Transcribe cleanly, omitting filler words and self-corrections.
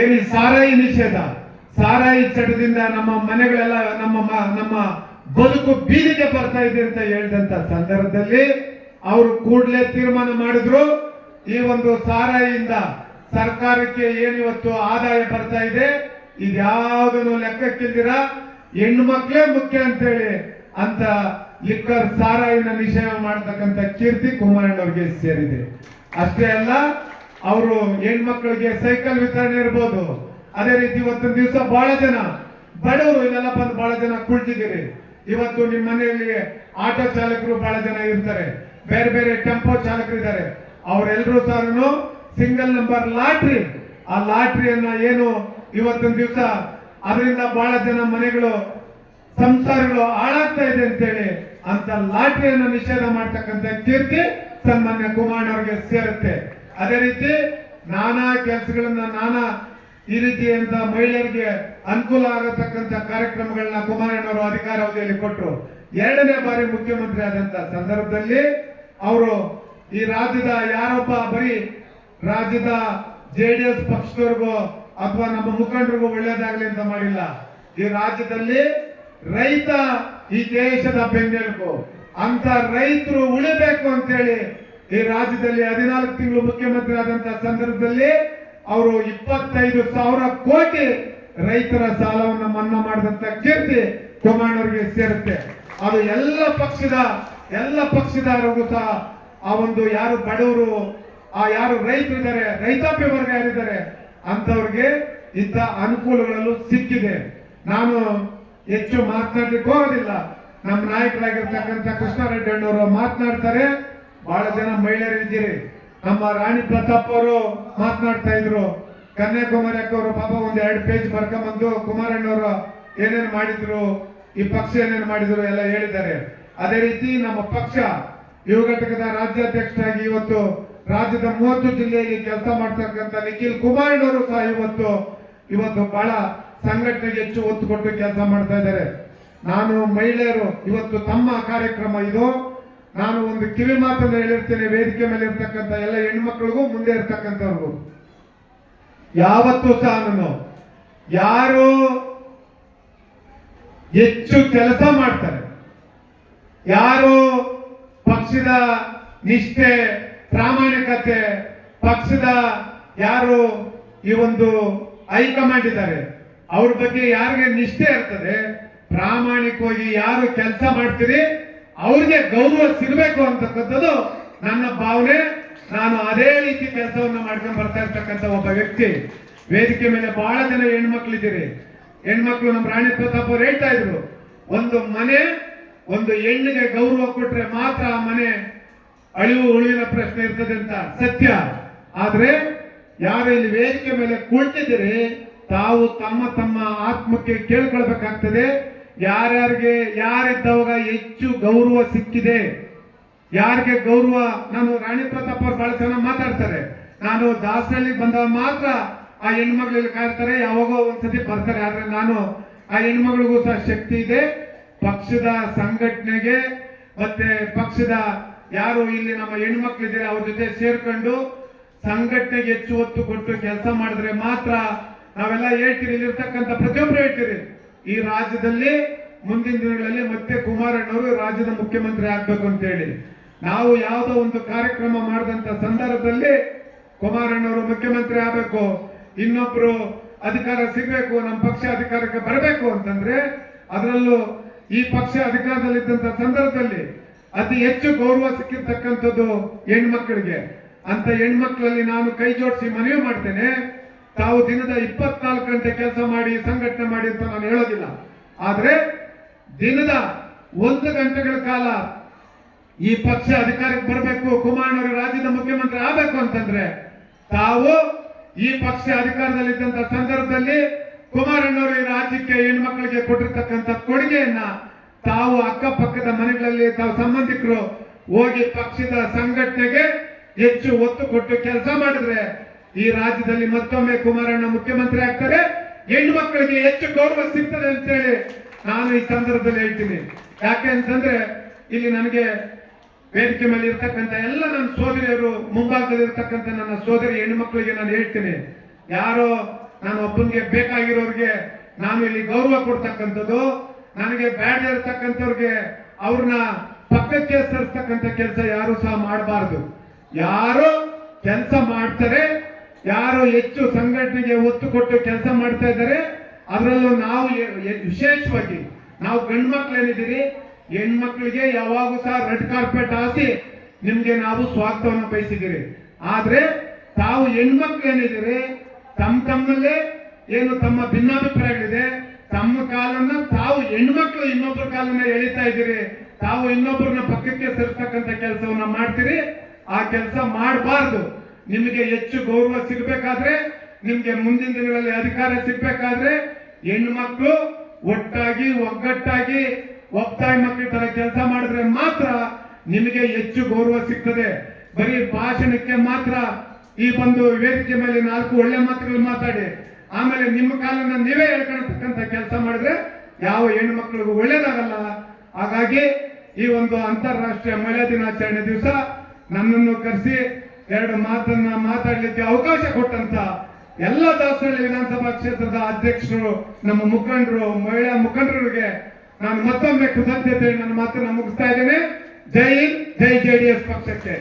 ಏನಿ ಸಾರಾಯಿ ನಿಷೇಧ, ಸಾರಾಯಿ ಚಟದಿಂದ ನಮ್ಮ ಮನೆಗಳೆಲ್ಲ ನಮ್ಮ ಬದುಕು ಬೀದಿಗೆ ಬರ್ತಾ ಇದೆ ಅಂತ ಹೇಳಿದಂತ ಸಂದರ್ಭದಲ್ಲಿ ಅವರು ಕೂಡಲೇ ತೀರ್ಮಾನ ಮಾಡಿದ್ರು. ಈ ಒಂದು ಸಾರಾಯಿಯಿಂದ ಸರ್ಕಾರಕ್ಕೆ ಏನಿವತ್ತು ಆದಾಯ ಬರ್ತಾ ಇದೆ ಇದ್ಯಾವುದನ್ನು ಲೆಕ್ಕಕ್ಕಿಲ್ದಿರ ಹೆಣ್ಣು ಮಕ್ಕಳೇ ಮುಖ್ಯ ಅಂತೇಳಿ ಅಂತ ಲಿಕ್ಕರ್ ಸಾರಾಯಿನ ನಿಷೇಧ ಮಾಡತಕ್ಕಂತ ಕೀರ್ತಿ ಕುಮಾರಣ್ಣವ್ರಿಗೆ ಸೇರಿದೆ. ಅಷ್ಟೇ ಅಲ್ಲ, ಅವರು ಹೆಣ್ಮಕ್ಳಿಗೆ ಸೈಕಲ್ ವಿತರಣೆ ಇರ್ಬೋದು. ಅದೇ ರೀತಿ ಇವತ್ತೊಂದು ದಿವಸ ಬಹಳ ಜನ ಬಡವರು ಇಲ್ಲೆಲ್ಲ ಬಂದು ಬಹಳ ಜನ ಕುಳಿತಿದ್ದೀರಿ. ಇವತ್ತು ನಿಮ್ಮ ಮನೆಯಲ್ಲಿ ಆಟೋ ಚಾಲಕರು ಬಹಳ ಜನ ಇರ್ತಾರೆ, ಬೇರೆ ಬೇರೆ ಟೆಂಪೋ ಚಾಲಕರು ಇದ್ದಾರೆ. ಅವರೆಲ್ಲರೂ ಸಹ ಸಿಂಗಲ್ ನಂಬರ್ ಲಾಟ್ರಿ, ಆ ಲಾಟ್ರಿಯನ್ನ ಏನು ಇವತ್ತೊಂದು ದಿವಸ ಅದರಿಂದ ಬಹಳ ಜನ ಮನೆಗಳು ಸಂಸಾರಗಳು ಹಾಳಾಗ್ತಾ ಇದೆ ಅಂತೇಳಿ ಅಂತ ಲಾಟ್ರಿಯನ್ನು ನಿಷೇಧ ಮಾಡ್ತಕ್ಕಂಥ ಕೀರ್ತಿ ಸನ್ಮಾನ್ಯ ಕುಮಾರಣ್ಣವ್ರಿಗೆ ಸೇರುತ್ತೆ. ಅದೇ ರೀತಿ ನಾನಾ ಕೆಲಸಗಳನ್ನ ಈ ರೀತಿಯಂತ ಮಹಿಳೆಯರಿಗೆ ಅನುಕೂಲ ಆಗತಕ್ಕಂಥ ಕಾರ್ಯಕ್ರಮಗಳನ್ನ ಕುಮಾರಣ್ಣವರು ಅಧಿಕಾರಾವಧಿಯಲ್ಲಿ ಕೊಟ್ಟರು. 2ನೇ ಬಾರಿ ಮುಖ್ಯಮಂತ್ರಿ ಆದಂತ ಸಂದರ್ಭದಲ್ಲಿ ಅವರು ಈ ರಾಜ್ಯದ ಯಾರೊಬ್ಬ ಬರೀ ರಾಜ್ಯದ JDS ಪಕ್ಷದವ್ರಿಗೂ ಅಥವಾ ನಮ್ಮ ಮುಖಂಡರಿಗೂ ಒಳ್ಳೇದಾಗ್ಲಿ ಅಂತ ಮಾಡಿಲ್ಲ. ಈ ರಾಜ್ಯದಲ್ಲಿ ರೈತ ಈ ದೇಶದ ಬೆನ್ನೆಲುಬು, ಅಂತ ರೈತರು ಉಳಿಬೇಕು ಅಂತೇಳಿ ಈ ರಾಜ್ಯದಲ್ಲಿ 14 ತಿಂಗಳು ಮುಖ್ಯಮಂತ್ರಿ ಆದಂತ ಸಂದರ್ಭದಲ್ಲಿ ಅವರು 25,000 ಕೋಟಿ ರೈತರ ಸಾಲವನ್ನು ಮನ್ನಾ ಮಾಡಿದಂತ ಕೀರ್ತಿ ಕುಮಾರಣ್ಣವ್ರಿಗೆ ಸೇರುತ್ತೆ. ಅದು ಎಲ್ಲ ಪಕ್ಷದವರಿಗೂ ಸಹ ಆ ಒಂದು ಯಾರು ಬಡವರು, ಆ ಯಾರು ರೈತರಿದ್ದಾರೆ, ರೈತಾಪಿ ವರ್ಗ ಯಾರಿದ್ದಾರೆ ಅಂತವ್ರಿಗೆ ಇಂಥ ಅನುಕೂಲಗಳಲ್ಲೂ ಸಿಕ್ಕಿದೆ. ನಾನು ಹೆಚ್ಚು ಮಾತನಾಡ್ಲಿಕ್ಕೆ ಹೋಗೋದಿಲ್ಲ. ನಮ್ಮ ನಾಯಕರಾಗಿರ್ತಕ್ಕಂಥ ಕೃಷ್ಣಾರೆಡ್ಡಿ ಅಣ್ಣವರು ಮಾತನಾಡ್ತಾರೆ. ಬಹಳ ಜನ ಮಹಿಳೆಯರಿದ್ದೀರಿ. ನಮ್ಮ ರಾಣಿ ಪ್ರತಾಪ್ ಅವರು ಮಾತನಾಡ್ತಾ ಇದ್ರು. ಕನ್ಯಾಕುಮಾರಿ ಅಕ್ಕವರು ಪಾಪ 1-2 ಪೇಜ್ ಬರ್ಕೊಂಬಂದು ಕುಮಾರಣ್ಣವರು ಏನೇನು ಮಾಡಿದ್ರು, ಈ ಪಕ್ಷ ಏನೇನು ಮಾಡಿದ್ರು ಎಲ್ಲ ಹೇಳಿದ್ದಾರೆ. ಅದೇ ರೀತಿ ನಮ್ಮ ಪಕ್ಷ ಯುವ ಘಟಕದ ರಾಜ್ಯಾಧ್ಯಕ್ಷರಾಗಿ ಇವತ್ತು ರಾಜ್ಯದ 30 ಜಿಲ್ಲೆಯಲ್ಲಿ ಕೆಲಸ ಮಾಡ್ತಕ್ಕಂಥ ನಿಖಿಲ್ ಕುಮಾರಣ್ಣವರು ಸಹ ಇವತ್ತು ಬಹಳ ಸಂಘಟನೆಗೆ ಹೆಚ್ಚು ಒತ್ತು ಕೊಟ್ಟು ಕೆಲಸ ಮಾಡ್ತಾ ಇದ್ದಾರೆ. ನಾನು ಮಹಿಳೆಯರು ಇವತ್ತು ತಮ್ಮ ಕಾರ್ಯಕ್ರಮ ಇದು, ನಾನು ಒಂದು ಕಿವಿ ಮಾತನ್ನು ಹೇಳಿರ್ತೇನೆ. ವೇದಿಕೆ ಮೇಲೆ ಇರ್ತಕ್ಕಂಥ ಎಲ್ಲ ಹೆಣ್ಮಕ್ಳಿಗೂ ಮುಂದೆ ಇರ್ತಕ್ಕಂಥವ್ರಿಗೂ ಯಾವತ್ತೂ ಸಹ ನಾನು ಯಾರು ಹೆಚ್ಚು ಕೆಲಸ ಮಾಡ್ತಾರೆ, ಯಾರು ಪಕ್ಷದ ನಿಷ್ಠೆ ಪ್ರಾಮಾಣಿಕತೆ, ಪಕ್ಷದ ಯಾರು ಈ ಒಂದು ಹೈಕಮಾಂಡ್ ಇದ್ದಾರೆ ಅವ್ರ ಬಗ್ಗೆ ಯಾರಿಗೆ ನಿಷ್ಠೆ ಇರ್ತದೆ, ಪ್ರಾಮಾಣಿಕವಾಗಿ ಯಾರು ಕೆಲಸ ಮಾಡ್ತೀರಿ ಅವ್ರಿಗೆ ಗೌರವ ಸಿಗಬೇಕು ಅಂತಕ್ಕಂಥದ್ದು ನನ್ನ ಭಾವನೆ. ನಾನು ಅದೇ ರೀತಿ ಕೆಲಸವನ್ನ ಮಾಡ್ಕೊಂಡು ಬರ್ತಾ ಇರ್ತಕ್ಕಂಥ ಒಬ್ಬ ವ್ಯಕ್ತಿ. ವೇದಿಕೆ ಮೇಲೆ ಬಹಳ ಜನ ಹೆಣ್ಮಕ್ಳಿದ್ದೀರಿ. ಹೆಣ್ಮಕ್ಳು ನಮ್ಮ ರಾಣಿ ಪ್ರತಾಪ್ ಅವರು ಹೇಳ್ತಾ ಇದ್ರು, ಒಂದು ಮನೆ ಒಂದು ಹೆಣ್ಣಿಗೆ ಗೌರವ ಕೊಟ್ರೆ ಮಾತ್ರ ಆ ಮನೆ ಉಳಿವಿನ ಪ್ರಶ್ನೆ ಇರ್ತದೆ ಅಂತ ಸತ್ಯ. ಆದ್ರೆ ಯಾರು ಇಲ್ಲಿ ವೇದಿಕೆ ಮೇಲೆ ಕುಳಿತಿದ್ದೀರಿ ತಾವು ತಮ್ಮ ಆತ್ಮಕ್ಕೆ ಕೇಳ್ಕೊಳ್ಬೇಕಾಗ್ತದೆ. ಯಾರಿದ್ದವಾಗ ಹೆಚ್ಚು ಗೌರವ ಸಿಕ್ಕಿದೆ, ಯಾರಿಗೆ ಗೌರವ. ನಾನು ರಾಣಿ ಪ್ರತಾಪ್ ಅವರು ಬಹಳ ಚೆನ್ನಾಗಿ ಮಾತಾಡ್ತಾರೆ. ನಾನು ದಾಸರಲ್ಲಿ ಬಂದಾಗ ಮಾತ್ರ ಆ ಹೆಣ್ಮಕ್ಳಲ್ಲಿ ಕಾಯ್ತಾರೆ, ಯಾವಾಗೋ ಒಂದ್ಸತಿ ಬರ್ತಾರೆ. ಆದ್ರೆ ನಾನು ಆ ಹೆಣ್ಮಗಳಿಗೂ ಸಹ ಶಕ್ತಿ ಇದೆ. ಪಕ್ಷದ ಸಂಘಟನೆಗೆ ಮತ್ತೆ ಪಕ್ಷದ ಯಾರು ಇಲ್ಲಿ ನಮ್ಮ ಹೆಣ್ಮಕ್ಳಿದ್ದಾರೆ ಅವ್ರ ಜೊತೆ ಸೇರ್ಕೊಂಡು ಸಂಘಟನೆಗೆ ಹೆಚ್ಚು ಒತ್ತು ಕೊಟ್ಟು ಕೆಲಸ ಮಾಡಿದ್ರೆ ಮಾತ್ರ ನಾವೆಲ್ಲ ಹೇಳ್ತೀರಿ, ಇಲ್ಲಿರ್ತಕ್ಕಂಥ ಪ್ರತಿಯೊಬ್ಬರು ಹೇಳ್ತೀರಿ, ಈ ರಾಜ್ಯದಲ್ಲಿ ಮುಂದಿನ ದಿನಗಳಲ್ಲಿ ಮತ್ತೆ ಕುಮಾರಣ್ಣವರು ರಾಜ್ಯದ ಮುಖ್ಯಮಂತ್ರಿ ಆಗ್ಬೇಕು ಅಂತ ಹೇಳಿ. ನಾವು ಯಾವುದೋ ಒಂದು ಕಾರ್ಯಕ್ರಮ ಮಾಡಿದಂತ ಸಂದರ್ಭದಲ್ಲಿ ಕುಮಾರಣ್ಣವರು ಮುಖ್ಯಮಂತ್ರಿ ಆಗ್ಬೇಕು, ಇನ್ನೊಬ್ರು ಅಧಿಕಾರ ಸಿಗ್ಬೇಕು, ನಮ್ಮ ಪಕ್ಷ ಅಧಿಕಾರಕ್ಕೆ ಬರಬೇಕು ಅಂತಂದ್ರೆ ಅದರಲ್ಲೂ ಈ ಪಕ್ಷ ಅಧಿಕಾರದಲ್ಲಿದ್ದಂತ ಸಂದರ್ಭದಲ್ಲಿ ಅತಿ ಹೆಚ್ಚು ಗೌರವ ಸಿಕ್ಕಿರ್ತಕ್ಕಂಥದ್ದು ಹೆಣ್ಮಕ್ಳಿಗೆ. ಅಂತ ಹೆಣ್ಮಕ್ಳಲ್ಲಿ ನಾನು ಕೈ ಜೋಡಿಸಿ ಮನವಿ ಮಾಡ್ತೇನೆ, ತಾವು ದಿನದ 24 ಗಂಟೆ ಕೆಲಸ ಮಾಡಿ ಸಂಘಟನೆ ಮಾಡಿ ಅಂತ ನಾನು ಹೇಳೋದಿಲ್ಲ. ಆದ್ರೆ ದಿನದ 1 ಗಂಟೆಗಳ ಕಾಲ ಈ ಪಕ್ಷ ಅಧಿಕಾರಕ್ಕೆ ಬರಬೇಕು, ಕುಮಾರಣ್ಣವರು ರಾಜ್ಯದ ಮುಖ್ಯಮಂತ್ರಿ ಆಗಬೇಕು ಅಂತಂದ್ರೆ ತಾವು ಈ ಪಕ್ಷ ಅಧಿಕಾರದಲ್ಲಿದ್ದಂತ ಸಂದರ್ಭದಲ್ಲಿ ಕುಮಾರಣ್ಣವರು ಈ ರಾಜ್ಯಕ್ಕೆ ಹೆಣ್ಮಕ್ಳಿಗೆ ಕೊಟ್ಟಿರ್ತಕ್ಕಂಥ ಕೊಡುಗೆಯನ್ನ ತಾವು ಅಕ್ಕಪಕ್ಕದ ಮನೆಗಳಲ್ಲಿ ತಾವು ಸಂಬಂಧಿಕರು ಹೋಗಿ ಪಕ್ಷದ ಸಂಘಟನೆಗೆ ಹೆಚ್ಚು ಒತ್ತು ಕೊಟ್ಟು ಕೆಲಸ ಮಾಡಿದ್ರೆ ಈ ರಾಜ್ಯದಲ್ಲಿ ಮತ್ತೊಮ್ಮೆ ಕುಮಾರಣ್ಣ ಮುಖ್ಯಮಂತ್ರಿ ಆಗ್ತಾರೆ, ಹೆಣ್ಣು ಮಕ್ಕಳಿಗೆ ಹೆಚ್ಚು ಗೌರವ ಸಿಗ್ತದೆ ಅಂತೇಳಿ ನಾನು ಈ ಸಂದರ್ಭದಲ್ಲಿ ಹೇಳ್ತೀನಿ. ಯಾಕೆ ಅಂತಂದ್ರೆ ಇಲ್ಲಿ ನನಗೆ ವೇದಿಕೆ ಮೇಲೆ ಇರ್ತಕ್ಕಂಥ ಎಲ್ಲ ನನ್ನ ಸೋದರಿಯರು, ಮುಂಭಾಗದಲ್ಲಿ ಇರ್ತಕ್ಕಂಥ ನನ್ನ ಸೋದರಿ ಹೆಣ್ಣು ಮಕ್ಕಳಿಗೆ ನಾನು ಹೇಳ್ತೀನಿ, ಯಾರೋ ನಾನು ಒಬ್ಬನಿಗೆ ಬೇಕಾಗಿರೋರಿಗೆ ನಾನು ಇಲ್ಲಿ ಗೌರವ ಕೊಡ್ತಕ್ಕಂಥದ್ದು, ನನಗೆ ಬ್ಯಾಡ ಇರತಕ್ಕಂಥವ್ರಿಗೆ ಅವ್ರನ್ನ ಪಕ್ಕಕ್ಕೆ ಸರಿಸ್ತಕ್ಕಂಥ ಕೆಲಸ ಯಾರು ಸಹ ಮಾಡಬಾರ್ದು. ಯಾರು ಕೆಲಸ ಮಾಡ್ತಾರೆ, ಯಾರು ಹೆಚ್ಚು ಸಂಘಟನೆಗೆ ಒತ್ತು ಕೊಟ್ಟು ಕೆಲಸ ಮಾಡ್ತಾ ಇದ್ದಾರೆ, ಅದರಲ್ಲೂ ನಾವು ವಿಶೇಷವಾಗಿ ನಾವು ಗಂಡು ಮಕ್ಳು ಏನಿದ್ದೀರಿ, ಹೆಣ್ಮಕ್ಳಿಗೆ ಯಾವಾಗೂ ಸಹ ರೆಡ್ ಕಾರ್ಪೆಟ್ ಹಾಕಿ ನಿಮ್ಗೆ ನಾವು ಸ್ವಾಗತವನ್ನು ಬಯಸಿದ್ದೀರಿ. ಆದ್ರೆ ತಾವು ಹೆಣ್ಮಕ್ಳು ಏನಿದ್ದೀರಿ, ತಮ್ಮಲ್ಲೇ ಏನು ತಮ್ಮ ಭಿನ್ನಾಭಿಪ್ರಾಯಗಳಿದೆ, ತಮ್ಮ ಕಾಲನ್ನ ತಾವು ಹೆಣ್ಮಕ್ಳು ಇನ್ನೊಬ್ಬರ ಕಾಲನ್ನ ಎಳಿತಾ ಇದ್ದೀರಿ, ತಾವು ಇನ್ನೊಬ್ಬರನ್ನ ಪಕ್ಕಕ್ಕೆ ಸರಿಸ್ತಕ್ಕಂಥ ಕೆಲಸವನ್ನ ಮಾಡ್ತೀರಿ. ಆ ಕೆಲಸ ಮಾಡಬಾರ್ದು. ನಿಮಗೆ ಹೆಚ್ಚು ಗೌರವ ಸಿಗಬೇಕಾದ್ರೆ, ನಿಮ್ಗೆ ಮುಂದಿನ ದಿನಗಳಲ್ಲಿ ಅಧಿಕಾರ ಸಿಗ್ಬೇಕಾದ್ರೆ ಹೆಣ್ಮಕ್ಳು ಒಟ್ಟಾಗಿ ಒಗ್ಗಟ್ಟಾಗಿ ಒತ್ತಾಯಿ ಮಕ್ಕಳ ತರ ಕೆಲಸ ಮಾಡಿದ್ರೆ ಮಾತ್ರ ನಿಮಗೆ ಹೆಚ್ಚು ಗೌರವ ಸಿಗ್ತದೆ. ಬರೀ ಭಾಷಣಕ್ಕೆ ಮಾತ್ರ ಈ ಒಂದು ವೇದಿಕೆ ಮೇಲೆ 4 ಒಳ್ಳೆ ಮಾತುಗಳು ಮಾತಾಡಿ ಆಮೇಲೆ ನಿಮ್ಮ ಕಾಲನ್ನ ನೀವೇ ಹೇಳ್ಕೊಳ್ತಕ್ಕಂಥ ಕೆಲಸ ಮಾಡಿದ್ರೆ ಯಾವ ಹೆಣ್ಣು ಮಕ್ಕಳಿಗೂ ಒಳ್ಳೇದಾಗಲ್ಲ. ಹಾಗಾಗಿ ಈ ಒಂದು ಅಂತಾರಾಷ್ಟ್ರೀಯ ಮಹಿಳಾ ದಿನಾಚರಣೆ ದಿವಸ ನನ್ನನ್ನು ಕರೆಸಿ 2 ಮಾತನ್ನ ಮಾತಾಡ್ಲಿಕ್ಕೆ ಅವಕಾಶ ಕೊಟ್ಟಂತ ಎಲ್ಲ ದಾಸರಳ್ಳಿ ವಿಧಾನಸಭಾ ಕ್ಷೇತ್ರದ ಅಧ್ಯಕ್ಷರು, ನಮ್ಮ ಮುಖಂಡರು, ಮಹಿಳಾ ಮುಖಂಡರಿಗೆ ನಾನು ಮತ್ತೊಮ್ಮೆ ಕೃತಜ್ಞತೆ ನನ್ನ ಮಾತನ್ನ ಮುಗಿಸ್ತಾ ಇದ್ದೇನೆ. ಜೈ ಹಿಂದ್, ಜೈ JDS ಪಕ್ಷಕ್ಕೆ.